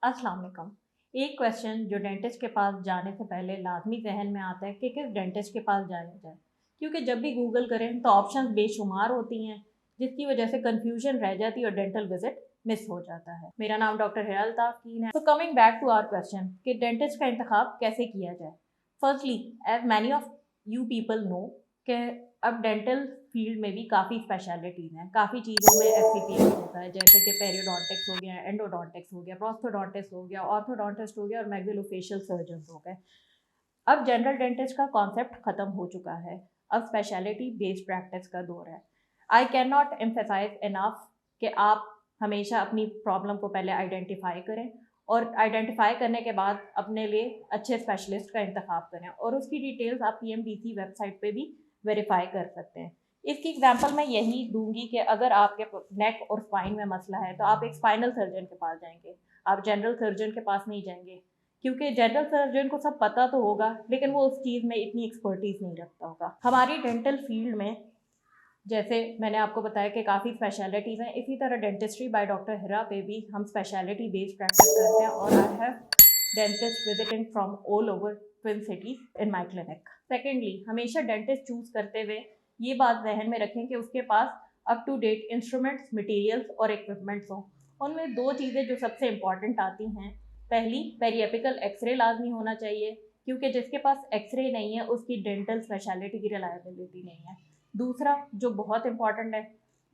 अस्सलाम वालेकुम। एक क्वेश्चन जो डेंटिस्ट के पास जाने से पहले लाजमी जहन में आता है कि किस डेंटिस्ट के पास जाया जाए, क्योंकि जब भी गूगल करें तो ऑप्शंस बेशुमार होती हैं, जिसकी वजह से कंफ्यूजन रह जाती है और डेंटल विजिट मिस हो जाता है। मेरा नाम डॉक्टर हिरा अल्ताफ़ है। तो coming back to our question कि डेंटिस्ट का इंतखाब कैसे किया जाए। Firstly, as many of you people know कि अब डेंटल फील्ड में भी काफ़ी स्पेशलिटीज़ हैं। काफ़ी चीज़ों में एफसीपीएस होता है, जैसे कि पेरियोडोंटिक्स हो गया, एंडोडोंटिक्स हो गया, प्रोस्थोडोंटिस्ट हो गया, ऑर्थोडोंटिस्ट हो गया और मैक्सिलोफेशियल सर्जन हो गए। अब जनरल डेंटिस्ट का कॉन्सेप्ट ख़त्म हो चुका है, अब स्पेशलिटी बेस्ड प्रैक्टिस का दौर है। I can not emphasize enough कि आप हमेशा अपनी प्रॉब्लम को पहले आइडेंटिफाई करें और आइडेंटिफाई करने के बाद अपने लिए अच्छे स्पेशलिस्ट का इंतखाब करें, और उसकी डिटेल्स आप पीएमडीसी वेबसाइट पे भी वेरीफाई कर सकते हैं। इसकी एग्जांपल मैं यही दूंगी कि अगर आपके नेक और स्पाइन में मसला है तो आप एक स्पाइनल सर्जन के पास जाएंगे, आप जनरल सर्जन के पास नहीं जाएंगे, क्योंकि जनरल सर्जन को सब पता तो होगा लेकिन वो उस चीज़ में इतनी एक्सपर्टीज नहीं रखता होगा। हमारी डेंटल फील्ड में जैसे मैंने आपको बताया कि काफ़ी स्पेशलिटीज़ हैं, इसी तरह डेंटिस्ट्री बाय डॉक्टर हिरा पे भी हम स्पेशलिटी बेस्ड प्रैक्टिस करते हैं, और I have dentist visiting from all over twin cities in my clinic. Secondly, हमेशा डेंटिस्ट चूज़ करते हुए ये बात जहन में रखें कि उसके पास up to date instruments, materials और इक्विपमेंट्स हों। उनमें दो चीज़ें जो सबसे इम्पॉर्टेंट आती हैं, पहली पेरिएपिकल एक्सरे लाजमी होना चाहिए, क्योंकि जिसके पास एक्सरे नहीं है उसकी डेंटल स्पेशलिटी की रिलायबिलिटी नहीं है। दूसरा जो बहुत इंपॉर्टेंट है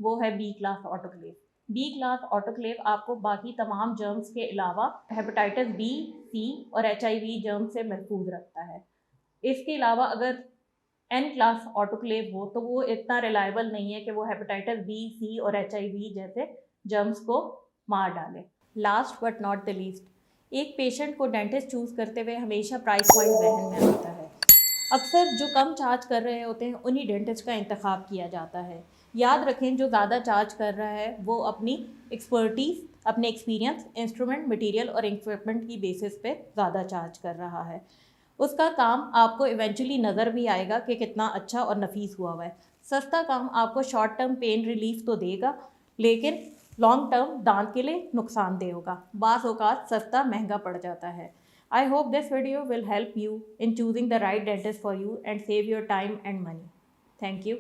वो है B class autoclave. B class autoclave आपको बाकी तमाम जर्म्स के अलावा हेपेटाइटिस बी, सी और HIV जर्म्स से महफूज रखता है। इसके अलावा अगर एन क्लास ऑटोक्लेव हो तो वो इतना रिलायबल नहीं है कि वो हेपेटाइटिस बी, सी और HIV जैसे जर्म्स को मार डाले। Last but not the least, एक पेशेंट को डेंटिस्ट चूज़ करते हुए हमेशा प्राइस पॉइंट जहन में आता है। अक्सर जो कम चार्ज कर रहे होते हैं उन्हीं डेंटिस्ट का इंतखाब किया जाता है। याद रखें, जो ज़्यादा चार्ज कर रहा है वो अपनी एक्सपर्टीज़, अपने एक्सपीरियंस, इंस्ट्रूमेंट, मटेरियल और इक्विपमेंट की बेसिस पे ज़्यादा चार्ज कर रहा है। उसका काम आपको इवेंचुअली नज़र भी आएगा कि कितना अच्छा और नफीस हुआ है। सस्ता काम आपको शॉर्ट टर्म पेन रिलीफ तो देगा, लेकिन लॉन्ग टर्म दांत के लिए नुकसानदेह होगा। बाज़ औक़ात सस्ता महंगा पड़ जाता है। I hope this video will help you in choosing the right dentist for you and save your time and money. Thank you.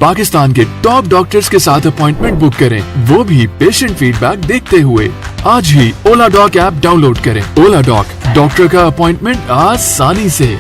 Pakistan के टॉप डॉक्टर्स के साथ अपॉइंटमेंट बुक करें, वो भी पेशेंट फीडबैक देखते हुए। आज ही ओला डॉक ऐप डाउनलोड करें। ओला डॉक, डॉक्टर का अपॉइंटमेंट आसानी से।